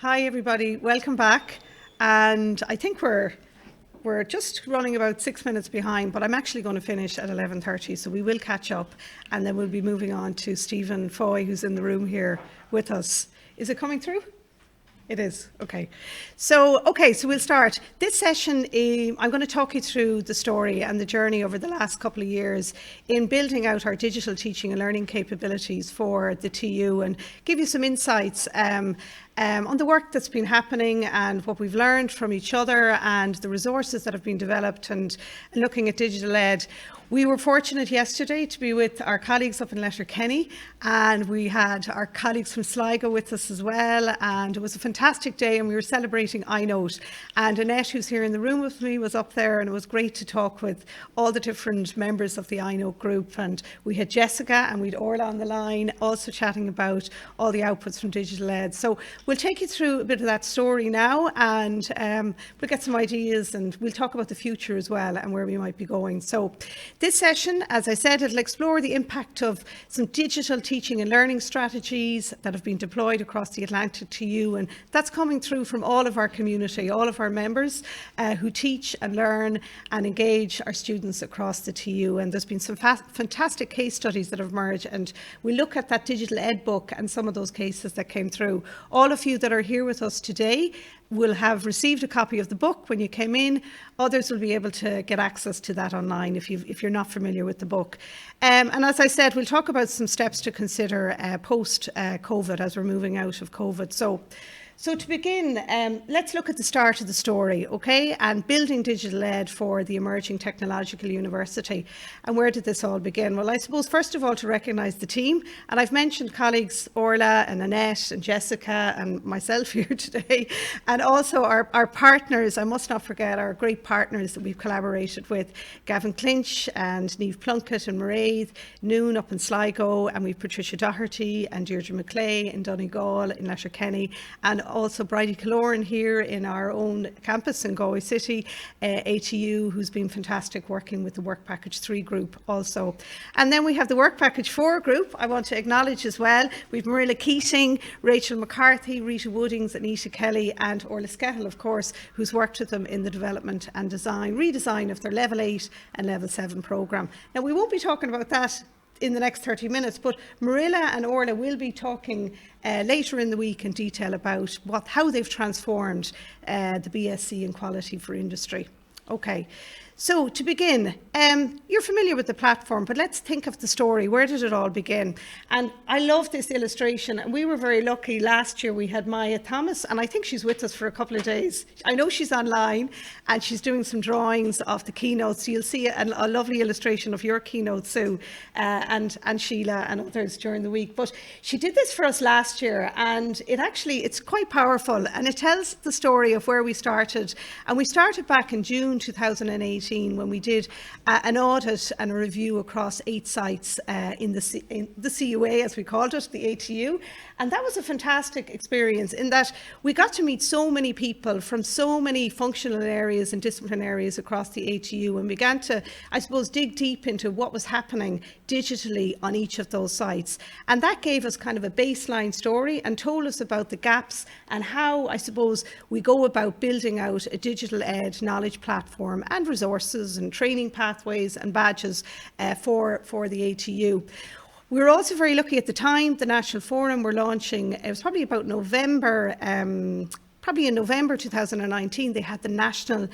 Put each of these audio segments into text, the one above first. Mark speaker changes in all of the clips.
Speaker 1: Hi everybody, welcome back. And I think we're just running about 6 minutes behind, but I'm actually going to finish at 11:30, so we will catch up and then we'll be moving on to Stephen Foy, who's in the room here with us. Is it coming through? It is, okay. So we'll start. This session, I'm going to talk you through the story and the journey over the last couple of years in building out our digital teaching and learning capabilities for the TU and give you some insights on the work that's been happening and what we've learned from each other and the resources that have been developed and looking at digital ed. We were fortunate yesterday to be with our colleagues up in Letterkenny, and we had our colleagues from Sligo with us as well, and it was a fantastic day and we were celebrating iNote. And Annette, who's here in the room with me, was up there, and it was great to talk with all the different members of the iNote group. And we had Jessica and we'd Orla on the line also chatting about all the outputs from digital ed. So we'll take you through a bit of that story now, and we'll get some ideas and we'll talk about the future as well and where we might be going. So this session, as I said, it'll explore the impact of some digital teaching and learning strategies that have been deployed across the Atlantic TU, and that's coming through from all of our community, all of our members who teach and learn and engage our students across the TU. And there's been some fantastic case studies that have emerged, and we look at that digital ed book and some of those cases that came through. All of you that are here with us today will have received a copy of the book when you came in. Others will be able to get access to that online if you're not familiar with the book. And as I said, we'll talk about some steps to consider post-COVID as we're moving out of COVID. So to begin, let's look at the start of the story, okay? And building digital ed for the emerging technological university. And where did this all begin? Well, I suppose, first of all, to recognise the team. And I've mentioned colleagues Orla and Annette and Jessica and myself here today. And also our partners, I must not forget our great partners that we've collaborated with, Gavin Clinch and Niamh Plunkett and Mairead, Noon up in Sligo, and we've Patricia Doherty and Deirdre McClay in Donegal in Letterkenny, and also Bridie Kaloran here in our own campus in Galway City, ATU, who's been fantastic working with the Work Package 3 group also. And then we have the Work Package 4 group I want to acknowledge as well. We've Marilla Keating, Rachel McCarthy, Rita Woodings, Anita Kelly and Orla Skettle, of course, who's worked with them in the development and redesign of their Level 8 and Level 7 programme. Now, we won't be talking about that in the next 30 minutes, but Marilla and Orla will be talking later in the week in detail about how they've transformed the BSc in quality for industry. Okay, so to begin, you're familiar with the platform, but let's think of the story. Where did it all begin? And I love this illustration, and we were very lucky. Last year we had Maya Thomas, and I think she's with us for a couple of days. I know she's online and she's doing some drawings of the keynotes. So you'll see a lovely illustration of your keynote, Sue, and Sheila and others during the week. But she did this for us last year, and it's quite powerful, and it tells the story of where we started. And we started back in June 2018 when we did an audit and a review across 8 sites in the CUA, as we called it, the ATU. And that was a fantastic experience in that we got to meet so many people from so many functional areas and discipline areas across the ATU, and began to, I suppose, dig deep into what was happening digitally on each of those sites. And that gave us kind of a baseline story and told us about the gaps and how, I suppose, we go about building out a digital ed knowledge platform and resources and training pathways and badges for the ATU. We were also very lucky at the time. The National Forum were launching, it was probably about November, probably in November 2019, they had the National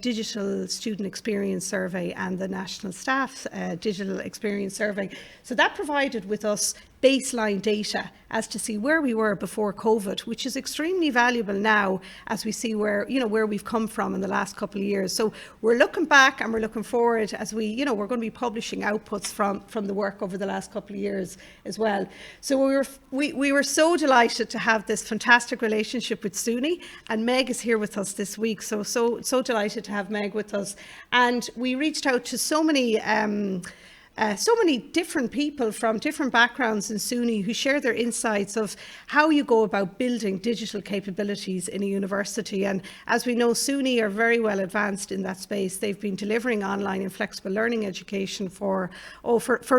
Speaker 1: Digital Student Experience Survey and the National Staff Digital Experience Survey. So that provided with us baseline data as to see where we were before COVID, which is extremely valuable now as we see where we've come from in the last couple of years. So we're looking back and we're looking forward as we're going to be publishing outputs from the work over the last couple of years as well. So we were so delighted to have this fantastic relationship with SUNY, and Meg is here with us this week. So delighted to have Meg with us. And we reached out to so many so many different people from different backgrounds in SUNY who share their insights of how you go about building digital capabilities in a university. And as we know, SUNY are very well advanced in that space. They've been delivering online and flexible learning education for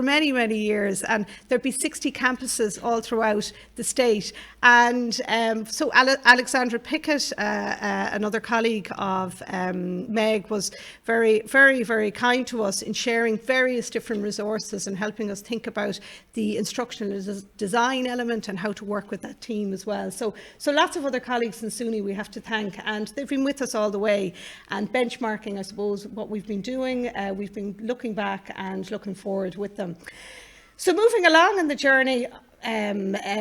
Speaker 1: many, many years. And there'd be 60 campuses all throughout the state. And so Alexandra Pickett, another colleague of Meg, was very, very, very kind to us in sharing various different resources and helping us think about the instructional design element and how to work with that team as well. So lots of other colleagues in SUNY we have to thank, and they've been with us all the way and benchmarking, I suppose, what we've been doing. We've been looking back and looking forward with them. So moving along in the journey,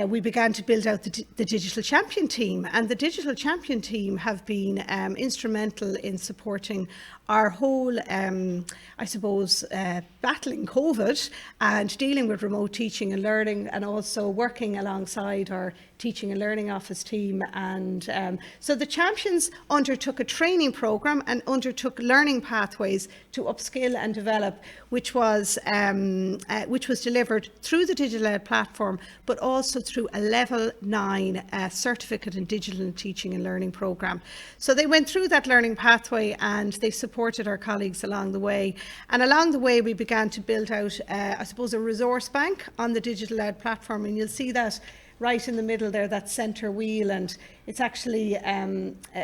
Speaker 1: we began to build out the Digital Champion team, and the Digital Champion team have been instrumental in supporting our whole, I suppose, battling COVID and dealing with remote teaching and learning, and also working alongside our teaching and learning office team. And so the champions undertook a training program and undertook learning pathways to upskill and develop, which was delivered through the DigitalEd platform, but also through a level 9 certificate in digital teaching and learning program. So they went through that learning pathway and they supported our colleagues along the way. And along the way, we began to build out, I suppose, a resource bank on the DigitalEd platform. And you'll see that right in the middle there, that centre wheel, and it's actually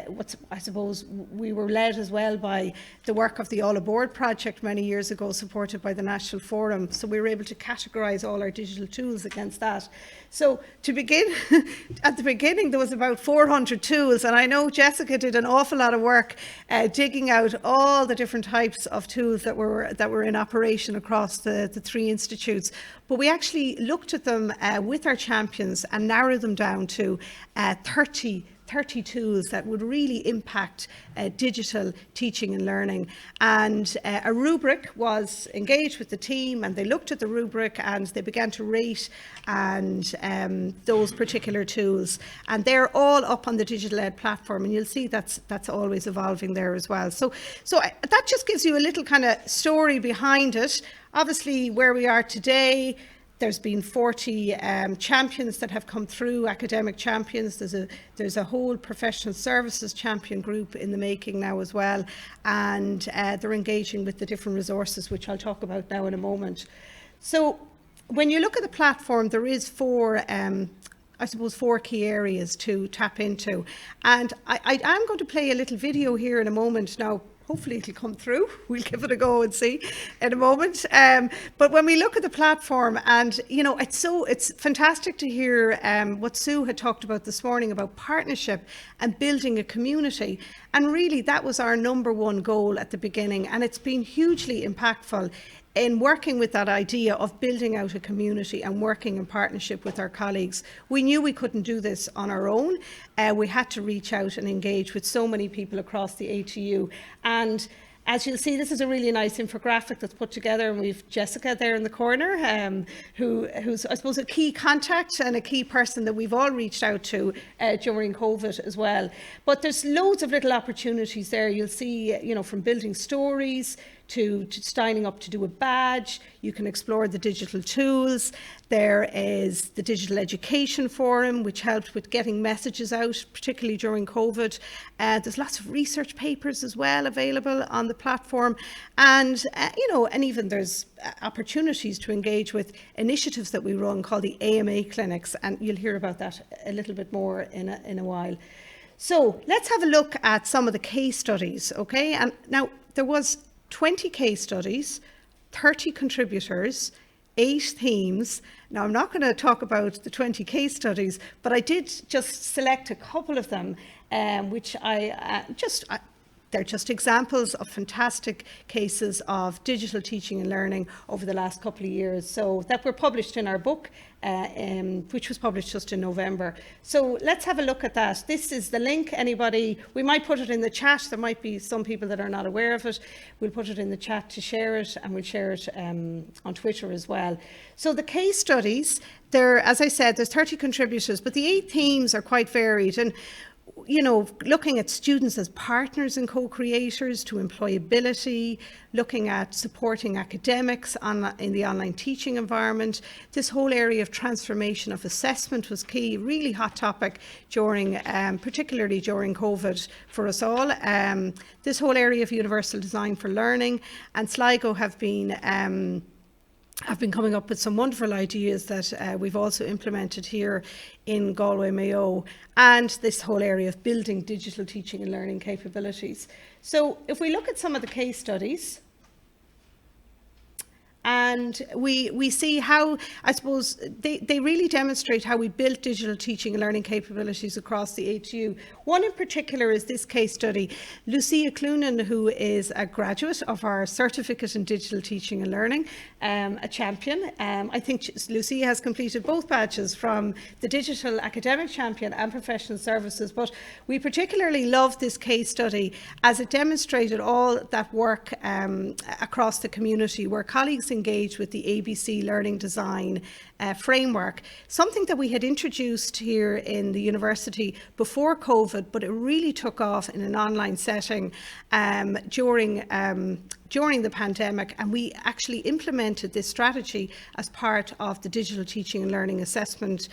Speaker 1: what's, I suppose, we were led as well by the work of the All Aboard project many years ago, supported by the National Forum. So we were able to categorise all our digital tools against that. So to begin, at the beginning there was about 400 tools, and I know Jessica did an awful lot of work digging out all the different types of tools that were in operation across the 3 institutes. But we actually looked at them with our champions and narrowed them down to 30 tools that would really impact digital teaching and learning. And a rubric was engaged with the team, and they looked at the rubric and they began to rate and those particular tools. And they're all up on the DigitalEd platform, and you'll see that's always evolving there as well. So that just gives you a little kind of story behind it. Obviously, where we are today, there's been 40 champions that have come through, academic champions. There's a whole professional services champion group in the making now as well. And they're engaging with the different resources, which I'll talk about now in a moment. So when you look at the platform, there is 4 key areas to tap into. And I am going to play a little video here in a moment now. Hopefully it'll come through. We'll give it a go and see in a moment. But when we look at the platform, and you know, it's fantastic to hear what Sue had talked about this morning about partnership and building a community. And really that was our number one goal at the beginning, and it's been hugely impactful in working with that idea of building out a community and working in partnership with our colleagues. We knew we couldn't do this on our own. We had to reach out and engage with so many people across the ATU. And as you'll see, this is a really nice infographic that's put together, and we've Jessica there in the corner, who's, I suppose, a key contact and a key person that we've all reached out to during COVID as well. But there's loads of little opportunities there. You'll see, you know, from building stories to signing up to do a badge. You can explore the digital tools. There is the Digital Education Forum, which helped with getting messages out, particularly during COVID. There's lots of research papers as well available on the platform. And, you know, and even there's opportunities to engage with initiatives that we run called the AMA clinics. And you'll hear about that a little bit more in a while. So let's have a look at some of the case studies, okay? And now there was 20 case studies, 30 contributors, 8 themes. Now, I'm not going to talk about the 20 case studies, but I did just select a couple of them, which they're just examples of fantastic cases of digital teaching and learning over the last couple of years. So that were published in our book, which was published just in November. So let's have a look at that. This is the link. Anybody, we might put it in the chat. There might be some people that are not aware of it. We'll put it in the chat to share it, and we'll share it on Twitter as well. So the case studies, as I said, there's 30 contributors, but the 8 themes are quite varied. And looking at students as partners and co-creators to employability, looking at supporting academics in the online teaching environment. This whole area of transformation of assessment was key, really hot topic particularly during COVID for us all. This whole area of universal design for learning, and Sligo have been coming up with some wonderful ideas that we've also implemented here in Galway-Mayo, and this whole area of building digital teaching and learning capabilities. So if we look at some of the case studies, and we see how, I suppose, they really demonstrate how we built digital teaching and learning capabilities across the ATU. One in particular is this case study. Lucia Clunan, who is a graduate of our certificate in digital teaching and learning, a champion. I think Lucia has completed both badges from the digital academic champion and professional services, but we particularly love this case study as it demonstrated all that work across the community where colleagues engage with the ABC Learning Design framework, something that we had introduced here in the university before COVID, but it really took off in an online setting during the pandemic, and we actually implemented this strategy as part of the digital teaching and learning assessment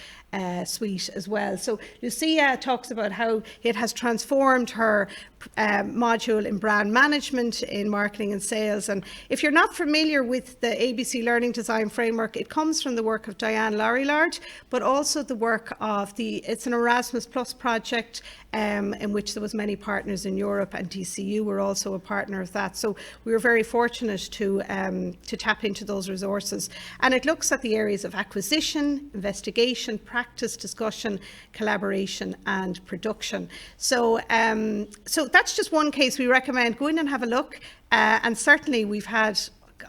Speaker 1: suite as well. So Lucia talks about how it has transformed her module in brand management, in marketing and sales. And if you're not familiar with the ABC Learning Design Framework, it comes from the work of Diane Laurillard, but also the work of it's an Erasmus Plus project in which there was many partners in Europe, and DCU were also a partner of that. So we were very fortunate to tap into those resources. And it looks at the areas of acquisition, investigation, practice, discussion, collaboration, and production. So that's just one case we recommend. Go in and have a look. And certainly we've had,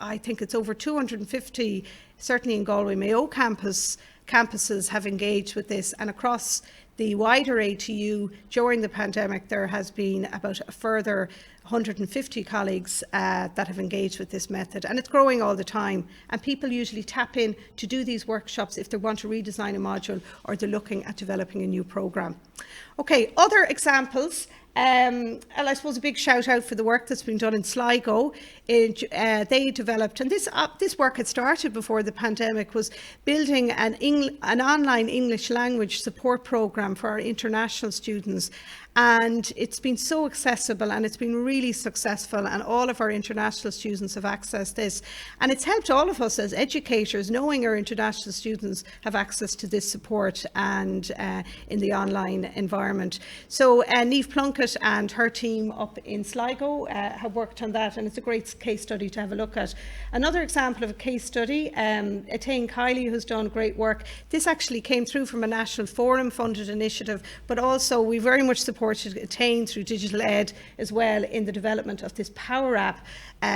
Speaker 1: I think it's over 250, certainly in Galway-Mayo campuses have engaged with this, and across the wider ATU during the pandemic there has been about a further 150 colleagues that have engaged with this method, and it's growing all the time, and people usually tap in to do these workshops if they want to redesign a module or they're looking at developing a new programme. Okay, other examples. And I suppose a big shout out for the work that's been done in Sligo. They developed, and this work had started before the pandemic, was building an online English language support programme for our international students. And it's been so accessible and it's been really successful, and all of our international students have accessed this. And it's helped all of us as educators, knowing our international students have access to this support and in the online environment. So Niamh Plunkett and her team up in Sligo have worked on that, and it's a great case study to have a look at. Another example of a case study, Attain Kiley, who's done great work. This actually came through from a National Forum funded initiative, but also we very much support Attain through DigitalEd as well in the development of this Power App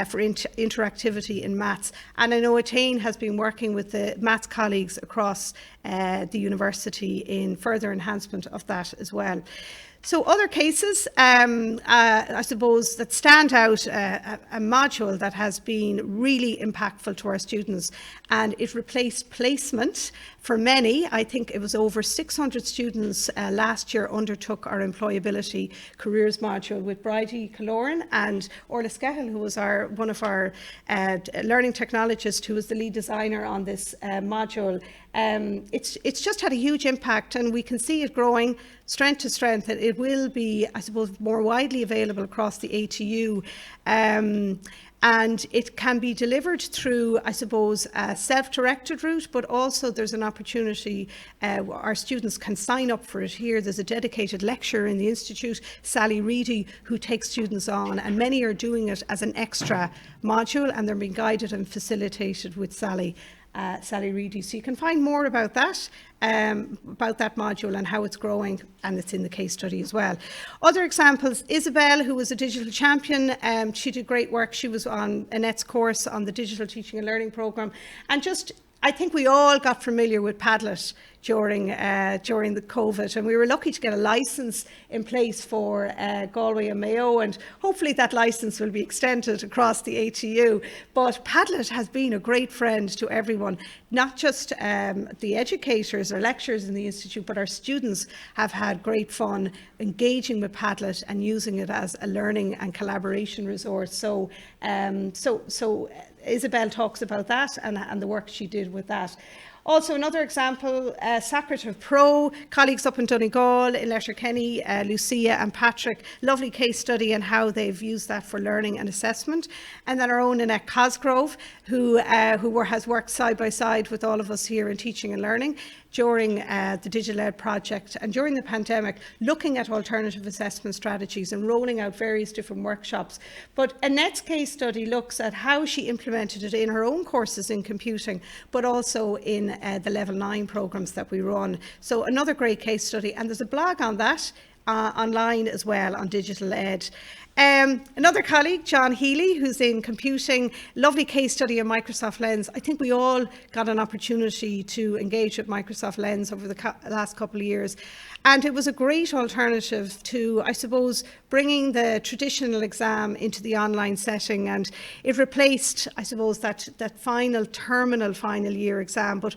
Speaker 1: for interactivity in maths. And I know Attain has been working with the maths colleagues across the university in further enhancement of that as well. So other cases, I suppose, that stand out, a module that has been really impactful to our students, and it replaced placement for many. I think it was over 600 students last year undertook our employability careers module with Bridie Kaloran and Orla Scahill, who was one of our learning technologists, who was the lead designer on this module. It's just had a huge impact, and we can see it growing strength to strength. It will be, I suppose, more widely available across the ATU. And it can be delivered through, I suppose, a self-directed route, but also there's an opportunity, our students can sign up for it here. There's a dedicated lecturer in the Institute, Sally Reedy, who takes students on, and many are doing it as an extra module, and they're being guided and facilitated with Sally Reedy. So you can find more about that module and how it's growing, and it's in the case study as well. Other examples, Isabel, who was a digital champion, she did great work. She was on Annette's course on the digital teaching and learning programme, and just I think we all got familiar with Padlet during the COVID, and we were lucky to get a licence in place for Galway-Mayo, and hopefully that licence will be extended across the ATU. But Padlet has been a great friend to everyone, not just the educators or lecturers in the Institute, but our students have had great fun engaging with Padlet and using it as a learning and collaboration resource. So Isabel talks about that and the work she did with that. Also, another example, Socrative Pro, colleagues up in Donegal, in Letterkenny, Lucia and Patrick, lovely case study on how they've used that for learning and assessment. And then our own Annette Cosgrove, who has worked side by side with all of us here in teaching and learning during the DigitalEd project and during the pandemic, looking at alternative assessment strategies and rolling out various different workshops. But Annette's case study looks at how she implemented it in her own courses in computing, but also in the Level 9 programmes that we run. So another great case study, and there's a blog on that online as well on DigitalEd. Another colleague, John Healy, who's in computing, lovely case study on Microsoft Lens. I think we all got an opportunity to engage with Microsoft Lens over the last couple of years. And it was a great alternative to, I suppose, bringing the traditional exam into the online setting. And it replaced, I suppose, that final year exam, but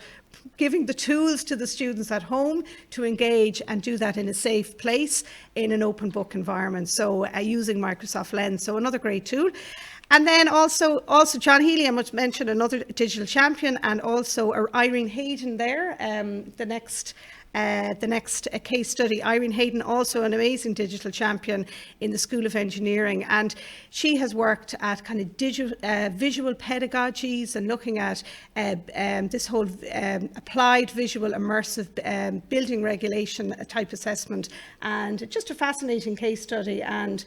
Speaker 1: giving the tools to the students at home to engage and do that in a safe place in an open book environment. So using Microsoft Lens, so another great tool. And then also John Healy, I must mention, another digital champion, and also Irene Hayden there, the next case study. Irene Hayden, also an amazing digital champion in the School of Engineering, and she has worked at kind of visual pedagogies and looking at this whole applied visual immersive building regulation type assessment, and just a fascinating case study. And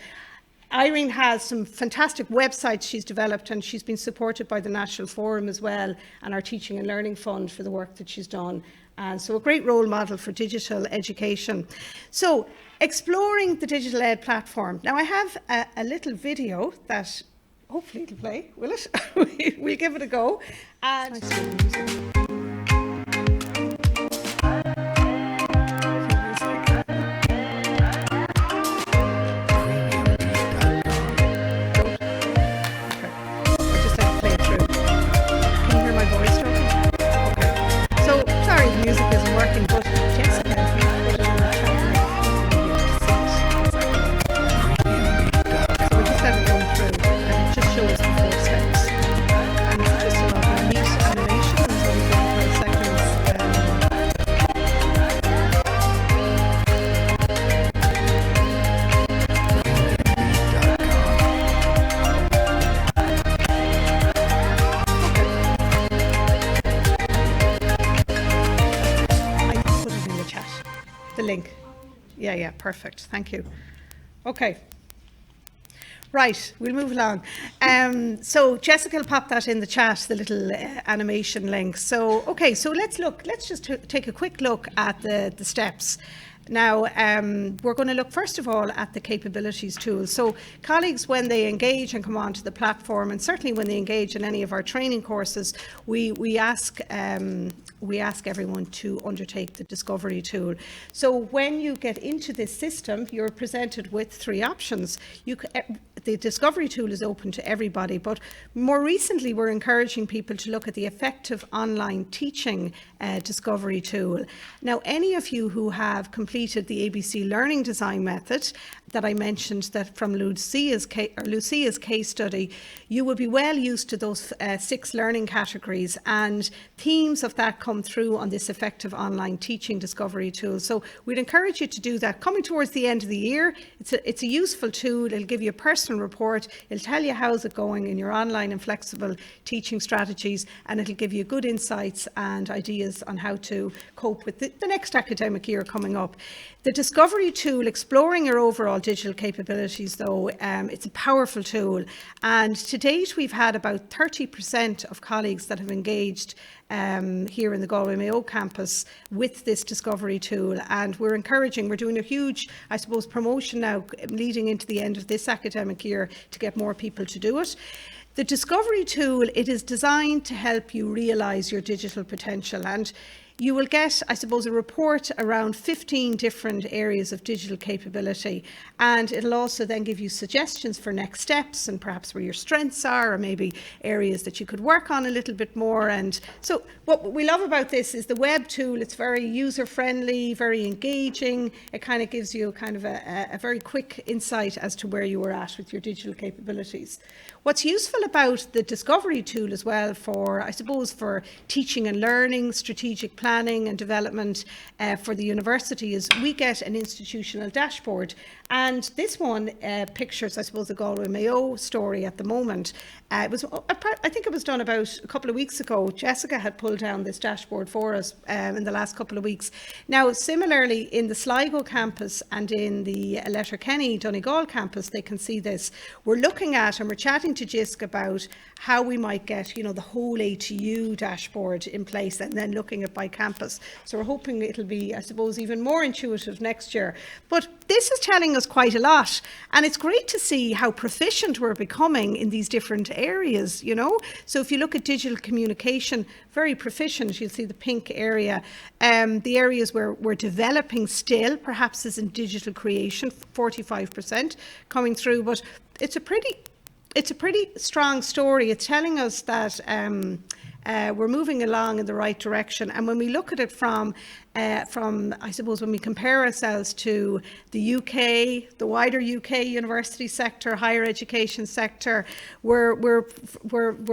Speaker 1: Irene has some fantastic websites she's developed, and she's been supported by the National Forum as well and our Teaching and Learning Fund for the work that she's done. And so a great role model for digital education. So exploring the DigitalEd platform. Now I have a little video that hopefully it'll play, will it? We'll give it a go. And music isn't working, but Jessica, if you put it on the track, so we just have it going through, and it just shows the 4 steps. And it's just a lovely neat animation. It's only 45 seconds. The link. Yeah, perfect. Thank you. Okay. Right, we'll move along. So Jessica will pop that in the chat, the little animation link. So, okay, so let's just take a quick look at the steps. Now, we're going to look first of all at the capabilities tool. So colleagues, when they engage and come onto the platform, and certainly when they engage in any of our training courses, we ask everyone to undertake the discovery tool. So when you get into this system, you're presented with 3 options. The discovery tool is open to everybody, but more recently we're encouraging people to look at the effective online teaching discovery tool. Now, any of you who have completed the ABC learning design method that I mentioned, that from Lucia's case study, you will be well used to those 6 learning categories, and themes of that come through on this effective online teaching discovery tool. So we'd encourage you to do that. Coming towards the end of the year, it's a useful tool. It'll give you a personal report. It'll tell you how's it going in your online and flexible teaching strategies, and it'll give you good insights and ideas on how to cope with the next academic year coming up. The discovery tool, exploring your overall digital capabilities, though, it's a powerful tool, and to date we've had about 30% of colleagues that have engaged here in the Galway-Mayo campus with this discovery tool, and we're doing a huge, I suppose, promotion now leading into the end of this academic year to get more people to do it. The Discovery tool, it is designed to help you realise your digital potential, and you will get, I suppose, a report around 15 different areas of digital capability, and it'll also then give you suggestions for next steps and perhaps where your strengths are, or maybe areas that you could work on a little bit more. And so what we love about this is the web tool. It's very user friendly, very engaging. It kind of gives you kind of a very quick insight as to where you are at with your digital capabilities. What's useful about the Discovery tool as well for, I suppose, for teaching and learning, strategic planning and development for the university is we get an institutional dashboard. And this one pictures, I suppose, the Galway-Mayo story at the moment. I think it was done about a couple of weeks ago. Jessica had pulled down this dashboard for us in the last couple of weeks. Now, similarly, in the Sligo campus and in the Letterkenny Donegal campus, they can see this. We're looking at, and we're chatting to JISC about how we might get, the whole ATU dashboard in place, and then looking at by campus. So we're hoping it'll be, I suppose, even more intuitive next year. But this is telling us quite a lot, and it's great to see how proficient we're becoming in these different areas. So if you look at digital communication, very proficient. You'll see the pink area. The areas where we're developing still, perhaps, is in digital creation, 45% coming through, but it's a pretty strong story. It's telling us that we're moving along in the right direction. And when we look at it from I suppose, when we compare ourselves to the UK, the wider UK university sector, higher education sector, we're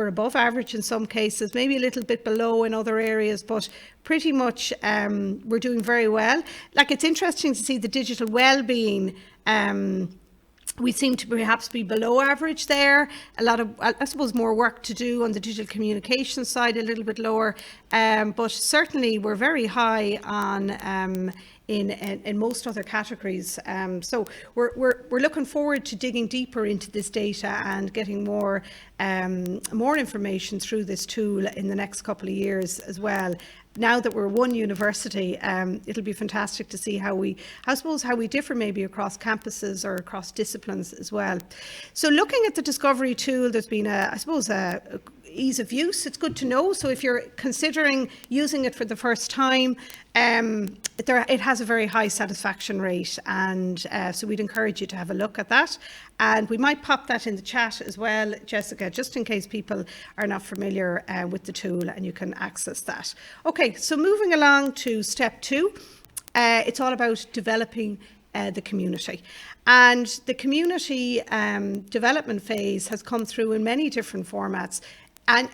Speaker 1: above average in some cases, maybe a little bit below in other areas, but pretty much we're doing very well. Like, it's interesting to see the digital well-being. We seem to perhaps be below average there. A lot of, I suppose, more work to do on the digital communication side, a little bit lower. But certainly we're very high on in most other categories. So we're looking forward to digging deeper into this data and getting more information through this tool in the next couple of years as well. Now that we're one university, it'll be fantastic to see how we differ maybe across campuses or across disciplines as well. So looking at the Discovery tool, there's been a ease of use. It's good to know. So if you're considering using it for the first time, it has a very high satisfaction rate, and so we'd encourage you to have a look at that. And we might pop that in the chat as well, Jessica, just in case people are not familiar with the tool, and you can access that. Okay, so moving along to step 2, it's all about developing the community. And the community development phase has come through in many different formats. And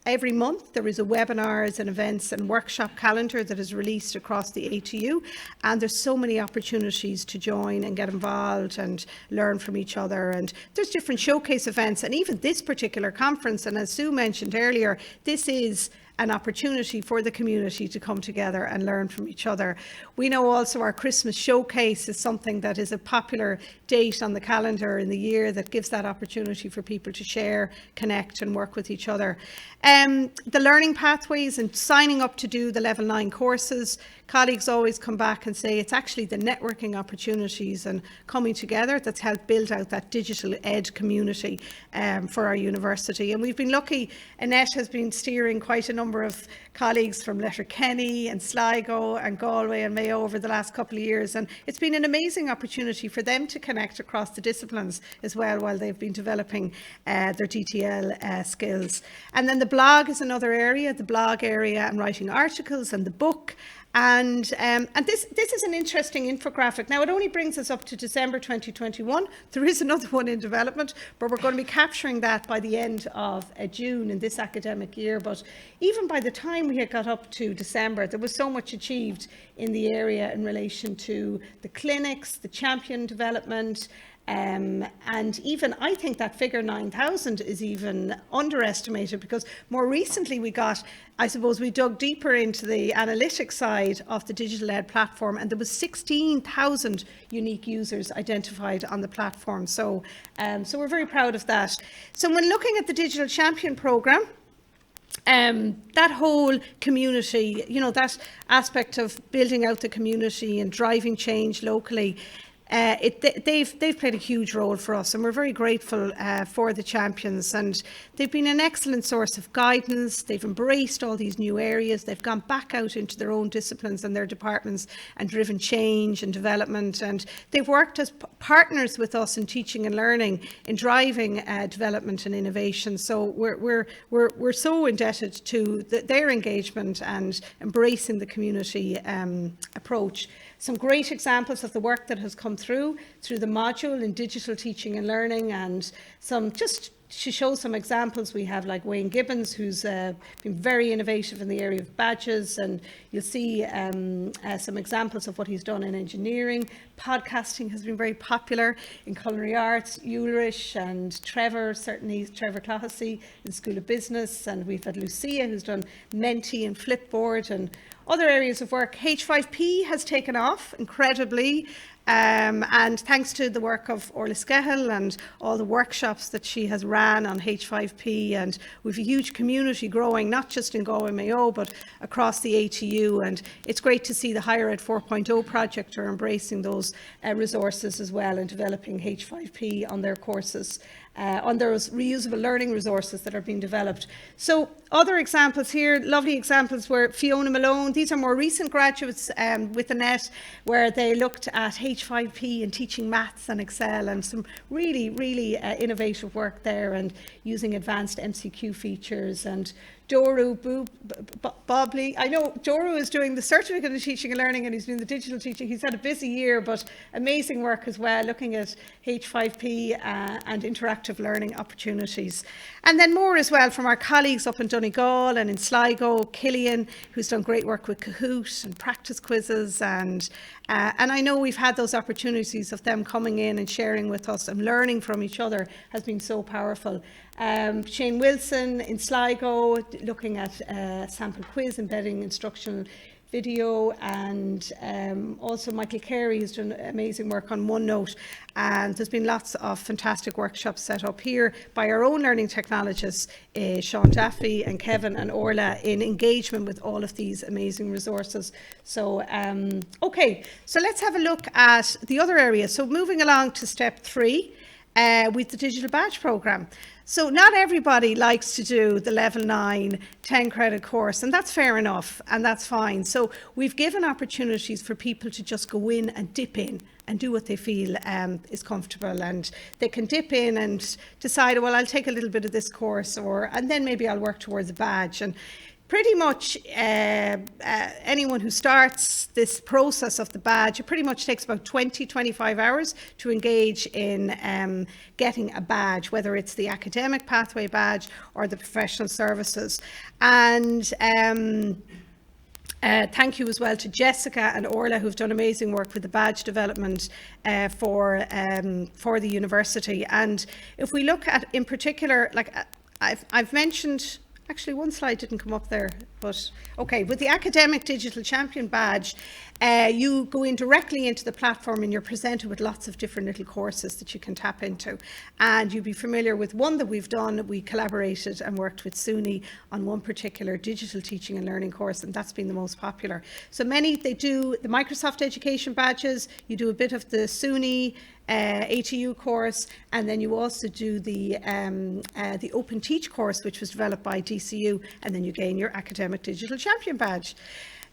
Speaker 1: every month there is a webinars and events and workshop calendar that is released across the ATU, and there's so many opportunities to join and get involved and learn from each other. And there's different showcase events, and even this particular conference, and as Sue mentioned earlier, this is an opportunity for the community to come together and learn from each other. We know also our Christmas showcase is something that is a popular date on the calendar in the year that gives that opportunity for people to share, connect and work with each other. The learning pathways and signing up to do the level 9 courses, colleagues always come back and say it's actually the networking opportunities and coming together that's helped build out that digital ed community for our university. And we've been lucky, Annette has been steering quite a number of colleagues from Letterkenny and Sligo and Galway and Mayo over the last couple of years, and it's been an amazing opportunity for them to connect across the disciplines as well while they've been developing their DTL skills. And then the blog is another area, the blog area, and writing articles, and the book. And this is an interesting infographic. Now, it only brings us up to December 2021. There is another one in development, but we're going to be capturing that by the end of June in this academic year. But even by the time we had got up to December, there was so much achieved in the area in relation to the clinics, the champion development, and even I think that figure 9,000 is even underestimated, because more recently we dug deeper into the analytics side of the DigitalEd platform, and there was 16,000 unique users identified on the platform. So we're very proud of that. So when looking at the Digital Champion Programme, that whole community, that aspect of building out the community and driving change locally, they've played a huge role for us, and we're very grateful for the champions, and they've been an excellent source of guidance. They've embraced all these new areas. They've gone back out into their own disciplines and their departments and driven change and development, and they've worked as partners with us in teaching and learning, in driving development and innovation. So we're so indebted to their engagement and embracing the community approach. Some great examples of the work that has come through the module in digital teaching and learning, and some just to show some examples, we have like Wayne Gibbons, who's been very innovative in the area of badges, and you'll see some examples of what he's done in engineering. Podcasting has been very popular in culinary arts. Ulrich and Trevor, certainly Trevor Clohessy in School of Business, and we've had Lucia, who's done Menti and Flipboard and other areas of work. H5P has taken off incredibly, and thanks to the work of Orla Skehill and all the workshops that she has ran on H5P, and we've a huge community growing, not just in Galway-Mayo, but across the ATU, and it's great to see the Higher Ed 4.0 project are embracing those resources as well and developing H5P on their courses. On those reusable learning resources that are being developed. So other examples here, lovely examples were Fiona Malone. These are more recent graduates with the NET, where they looked at H5P and teaching maths and Excel, and some really, really innovative work there, and using advanced MCQ features. And Doru Bobley, I know Doru is doing the certificate in teaching and learning, and he's doing the digital teaching. He's had a busy year, but amazing work as well, looking at H5P and interactive learning opportunities. And then more as well from our colleagues up in Donegal and in Sligo, Killian, who's done great work with Kahoot and practice quizzes, and I know we've had those opportunities of them coming in and sharing with us and learning from each other has been so powerful. Shane Wilson in Sligo, looking at sample quiz, embedding instructional video, and also Michael Carey has done amazing work on OneNote, and there's been lots of fantastic workshops set up here by our own learning technologists, Sean Daffy and Kevin and Orla, in engagement with all of these amazing resources. So okay, so let's have a look at the other areas. So moving along to step 3 with the digital badge programme. So not everybody likes to do the level 9 10 credit course, and that's fair enough, and that's fine. So we've given opportunities for people to just go in and dip in and do what they feel is comfortable, and they can dip in and decide, well, I'll take a little bit of this course, and then maybe I'll work towards a badge. And pretty much anyone who starts this process of the badge, it pretty much takes about 20-25 hours to engage in getting a badge, whether it's the academic pathway badge or the professional services. And thank you as well to Jessica and Orla, who've done amazing work with the badge development for the university. And if we look at, in particular, like I've mentioned, actually one slide didn't come up there, but okay, with the Academic Digital Champion badge, you go in directly into the platform and you're presented with lots of different little courses that you can tap into. And you'll be familiar with one that we've done. We collaborated and worked with SUNY on one particular digital teaching and learning course, and that's been the most popular. So many, they do the Microsoft Education badges, you do a bit of the SUNY ATU course, and then you also do the Open Teach course, which was developed by DCU, and then you gain your Academic Digital Champion badge.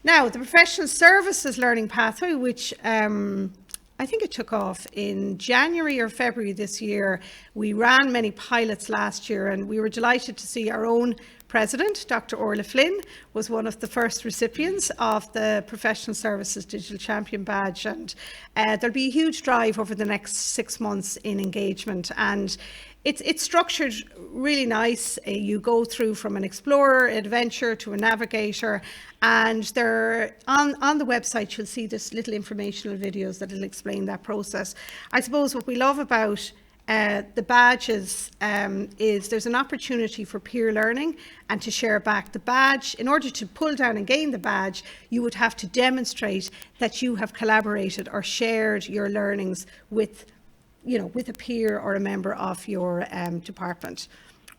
Speaker 1: Now, the Professional Services Learning Pathway, which I think it took off in January or February this year. We ran many pilots last year, and we were delighted to see our own President, Dr. Orla Flynn, was one of the first recipients of the Professional Services Digital Champion badge, and there'll be a huge drive over the next 6 months in engagement, and it's structured really nice. You go through from an explorer, adventure to a navigator, and there on the website you'll see this little informational videos that will explain that process. I suppose what we love about the badges is there's an opportunity for peer learning and to share back. The badge, in order to pull down and gain the badge, you would have to demonstrate that you have collaborated or shared your learnings with, with a peer or a member of your department.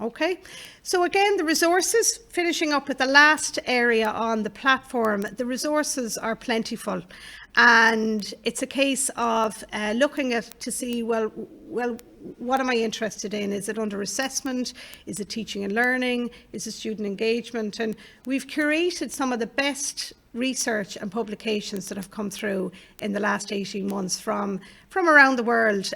Speaker 1: Okay, so again, the resources, finishing up with the last area on the platform, the resources are plentiful, and it's a case of looking at to see, well, what am I interested in? Is it under assessment? Is it teaching and learning? Is it student engagement? And we've curated some of the best research and publications that have come through in the last 18 months from around the world.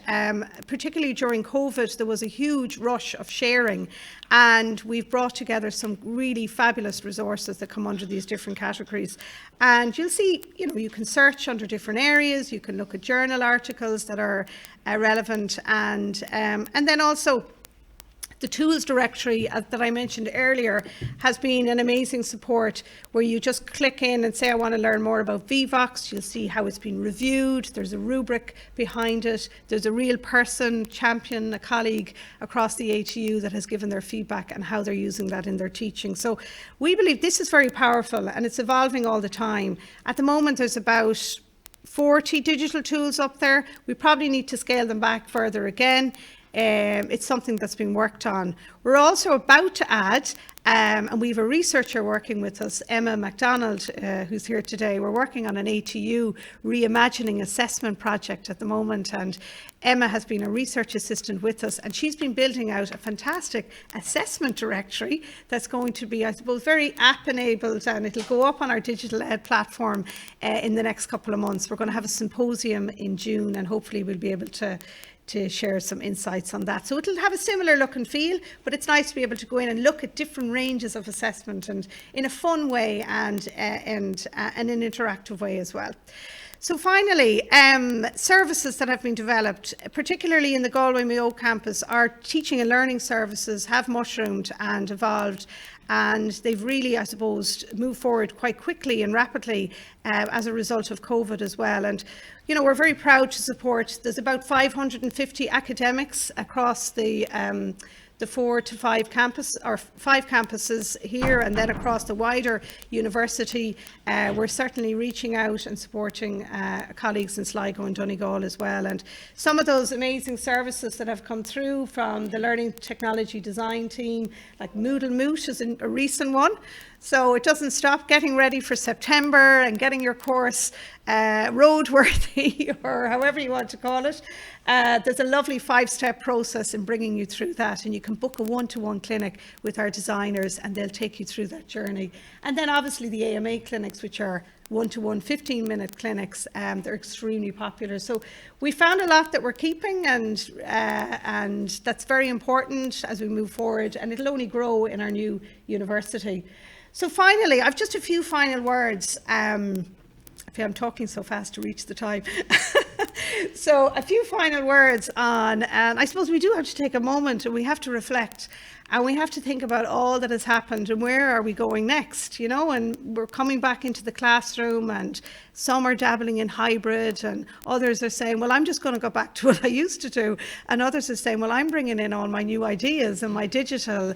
Speaker 1: Particularly during COVID, there was a huge rush of sharing, and we've brought together some really fabulous resources that come under these different categories. And you'll see, you can search under different areas, you can look at journal articles that are relevant, and then also the tools directory that I mentioned earlier has been an amazing support, where you just click in and say, I want to learn more about VVOX. You'll see how it's been reviewed. There's a rubric behind it. There's a real person, champion, a colleague across the ATU that has given their feedback and how they're using that in their teaching. So we believe this is very powerful, and it's evolving all the time. At the moment, there's about 40 digital tools up there. We probably need to scale them back further again. It's something that's been worked on. We're also about to add, and we have a researcher working with us, Emma MacDonald, who's here today. We're working on an ATU reimagining assessment project at the moment, and Emma has been a research assistant with us, and she's been building out a fantastic assessment directory that's going to be, I suppose, very app enabled, and it'll go up on our DigitalEd platform in the next couple of months. We're going to have a symposium in June, and hopefully we'll be able to share some insights on that. So it'll have a similar look and feel, but it's nice to be able to go in and look at different ranges of assessment, and in a fun way and an interactive way as well. So finally, services that have been developed, particularly in the Galway-Mayo campus, our teaching and learning services have mushroomed and evolved, and they've really, I suppose, moved forward quite quickly and rapidly as a result of COVID as well. And we're very proud to support, there's about 550 academics across the 4 to 5 campuses here, and then across the wider university. We're certainly reaching out and supporting colleagues in Sligo and Donegal as well. And some of those amazing services that have come through from the Learning Technology Design team, like Moodle Moot is a recent one. So it doesn't stop getting ready for September and getting your course roadworthy, or however you want to call it. There's a lovely 5-step process in bringing you through that, and you can book a one-to-one clinic with our designers, and they'll take you through that journey. And then obviously the AMA clinics, which are one-to-one 15-minute clinics, they're extremely popular. So we found a lot that we're keeping, and that's very important as we move forward, and it'll only grow in our new university. So finally, I've just a few final words. I'm talking so fast to reach the time. So a few final words on, and I suppose we do have to take a moment, and we have to reflect, and we have to think about all that has happened and where are we going next, and we're coming back into the classroom, and some are dabbling in hybrid, and others are saying, well, I'm just going to go back to what I used to do, and others are saying, well, I'm bringing in all my new ideas and my digital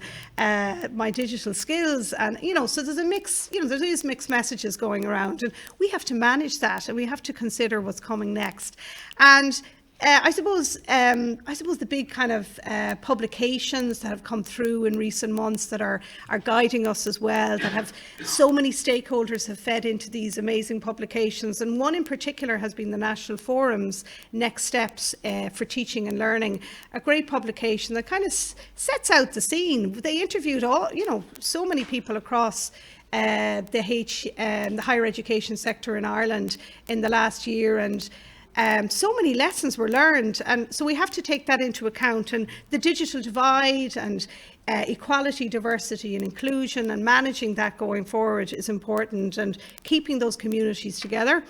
Speaker 1: skills, and so there's a mix, there is mixed messages going around, and we have to manage that, and we have to consider what's coming next. And I suppose the big kind of publications that have come through in recent months that are guiding us as well, that have so many stakeholders have fed into these amazing publications, and one in particular has been the National Forum's Next Steps for Teaching and Learning, a great publication that kind of sets out the scene. They interviewed so many people across the higher education sector in Ireland in the last year, and so many lessons were learned, and so we have to take that into account. And the digital divide and equality, diversity and inclusion, and managing that going forward is important, and keeping those communities together.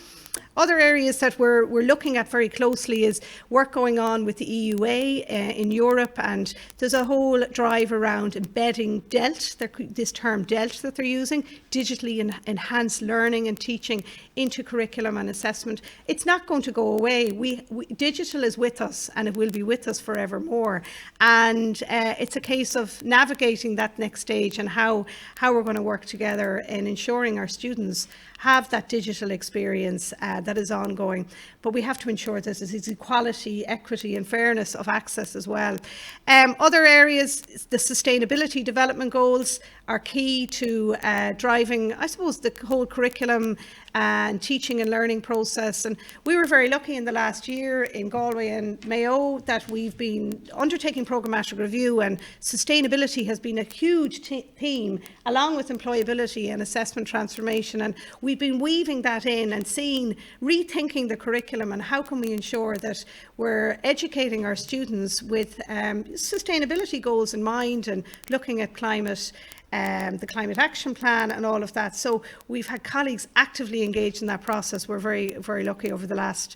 Speaker 1: Other areas that we're looking at very closely is work going on with the EUA in Europe, and there's a whole drive around embedding DELT, this term DELT that they're using, digitally enhanced learning and teaching, into curriculum and assessment. It's not going to go away. Digital is with us, and it will be with us forevermore. And it's a case of navigating that next stage, and how we're going to work together in ensuring our students have that digital experience that is ongoing. But we have to ensure that there is equality, equity and fairness of access as well. Other areas, the sustainability development goals are key to driving, I suppose, the whole curriculum and teaching and learning process. And we were very lucky in the last year in Galway and Mayo that we've been undertaking programmatic review, and sustainability has been a huge theme along with employability and assessment transformation. And we've been weaving that in and rethinking the curriculum and how can we ensure that we're educating our students with sustainability goals in mind and looking at climate, the climate action plan and all of that. So we've had colleagues actively engaged in that process. We're very, very lucky over the last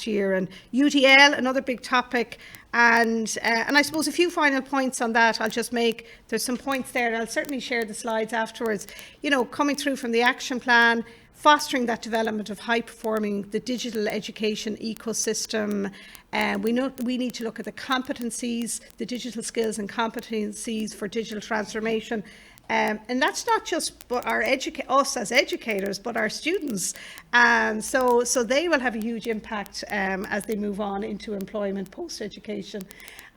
Speaker 1: year. And UDL, another big topic. And I suppose a few final points on that I'll just make. There's some points there, and I'll certainly share the slides afterwards. You know, coming through from the action plan, fostering that development of high-performing the digital education ecosystem. We need to look at the competencies, the digital skills and competencies for digital transformation. And that's not just us as educators, but our students. So they will have a huge impact as they move on into employment post-education.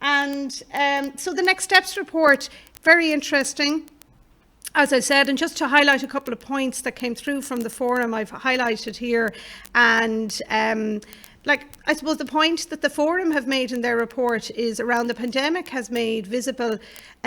Speaker 1: And so the next steps report, very interesting. As I said, and just to highlight a couple of points that came through from the forum, I've highlighted here. And I suppose the point that the forum have made in their report is around the pandemic has made visible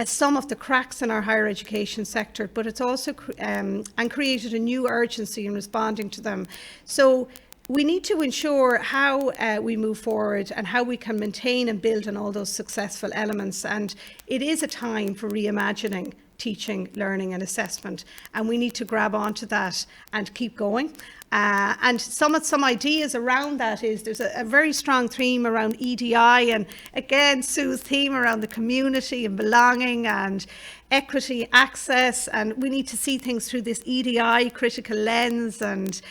Speaker 1: some of the cracks in our higher education sector, but it's also created a new urgency in responding to them. So we need to ensure how we move forward and how we can maintain and build on all those successful elements. And it is a time for reimagining teaching, learning and assessment, and we need to grab onto that and keep going. And some ideas around that is there's a very strong theme around EDI, and again Sue's theme around the community and belonging and equity, access, and we need to see things through this EDI critical lens, and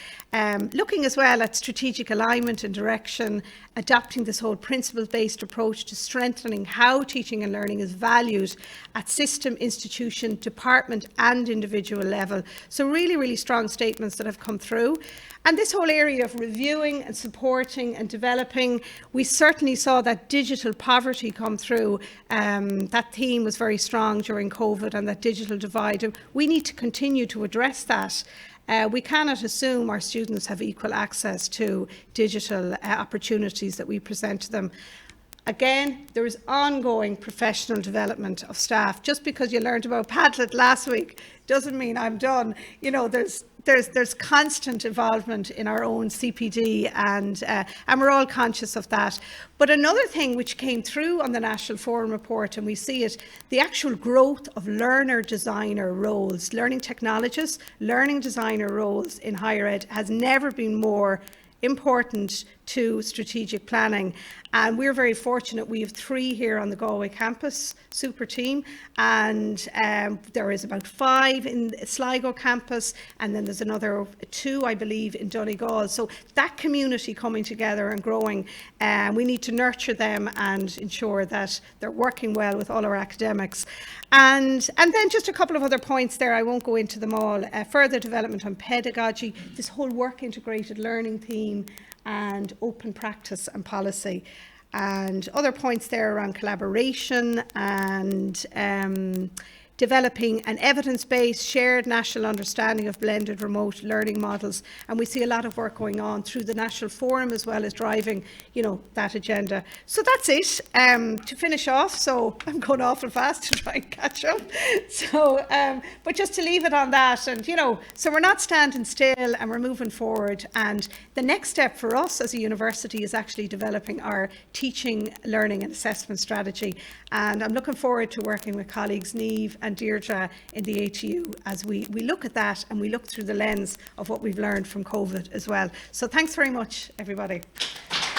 Speaker 1: looking as well at strategic alignment and direction, adopting this whole principle-based approach to strengthening how teaching and learning is valued at system, institution, department and individual level. So really, really strong statements that have come through. And this whole area of reviewing and supporting and developing, we certainly saw that digital poverty come through. That theme was very strong during COVID, and that digital divide. And we need to continue to address that. We cannot assume our students have equal access to digital opportunities that we present to them. Again, there is ongoing professional development of staff. Just because you learned about Padlet last week doesn't mean I'm done. You know, there's constant involvement in our own CPD, and we're all conscious of that. But another thing which came through on the National Forum report, and we see it, the actual growth of learner designer roles, learning technologists, learning designer roles in higher ed has never been more important to strategic planning. And we're very fortunate. We have 3 here on the Galway campus, super team, and there is about 5 in Sligo campus, and then there's another 2, I believe, in Donegal. So that community coming together and growing, we need to nurture them and ensure that they're working well with all our academics. And then just a couple of other points there, I won't go into them all. Further development on pedagogy, this whole work integrated learning theme, and open practice and policy, and other points there around collaboration and developing an evidence-based shared national understanding of blended remote learning models. And we see a lot of work going on through the National Forum as well as driving, you know, that agenda. So that's it to finish off. So I'm going awful fast to try and catch up. So, but just to leave it on that, and you know, so we're not standing still and we're moving forward. And the next step for us as a university is actually developing our teaching, learning and assessment strategy. And I'm looking forward to working with colleagues Niamh and Deirdre in the ATU as we look at that, and we look through the lens of what we've learned from COVID as well. So thanks very much, everybody.
Speaker 2: Time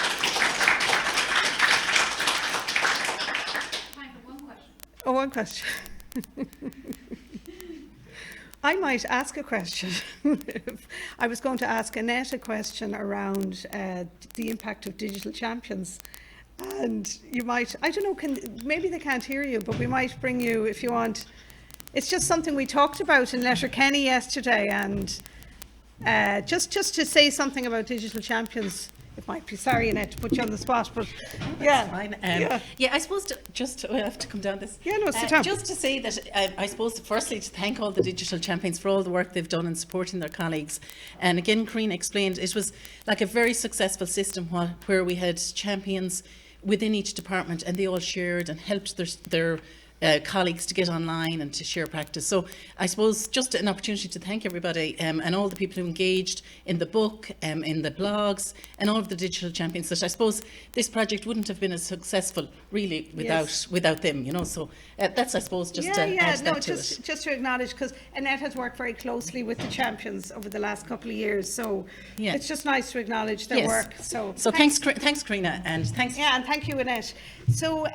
Speaker 2: for one question.
Speaker 1: Oh, one question. I might ask a question. I was going to ask Annette a question around the impact of digital champions. And you might, I don't know, maybe they can't hear you, but we might bring you if you want. It's just something we talked about in Letterkenny yesterday, and just to say something about Digital Champions. It might be, sorry Annette to put you on the spot, but yeah.
Speaker 3: Fine.
Speaker 1: Yeah.
Speaker 3: I suppose we have to come down this.
Speaker 1: Yeah, no, sit down.
Speaker 3: Just to say that I suppose firstly to thank all the digital champions for all the work they've done in supporting their colleagues. And again, Carina explained it was like a very successful system where we had champions within each department and they all shared and helped their colleagues to get online and to share practice. So I suppose just an opportunity to thank everybody and all the people who engaged in the book, in the blogs and all of the digital champions, that I suppose this project wouldn't have been as successful really without them, you know. So that's, I suppose, just to add that to it.
Speaker 1: Just to acknowledge, because Annette has worked very closely with the champions over the last couple of years, so it's just nice to acknowledge their work. So
Speaker 3: thanks Carina, and thanks.
Speaker 1: Yeah, and thank you, Annette. So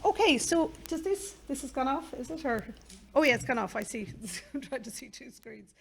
Speaker 1: okay, so does this has gone off, is it? Or oh yeah, it's gone off. I see. I'm trying to see two screens.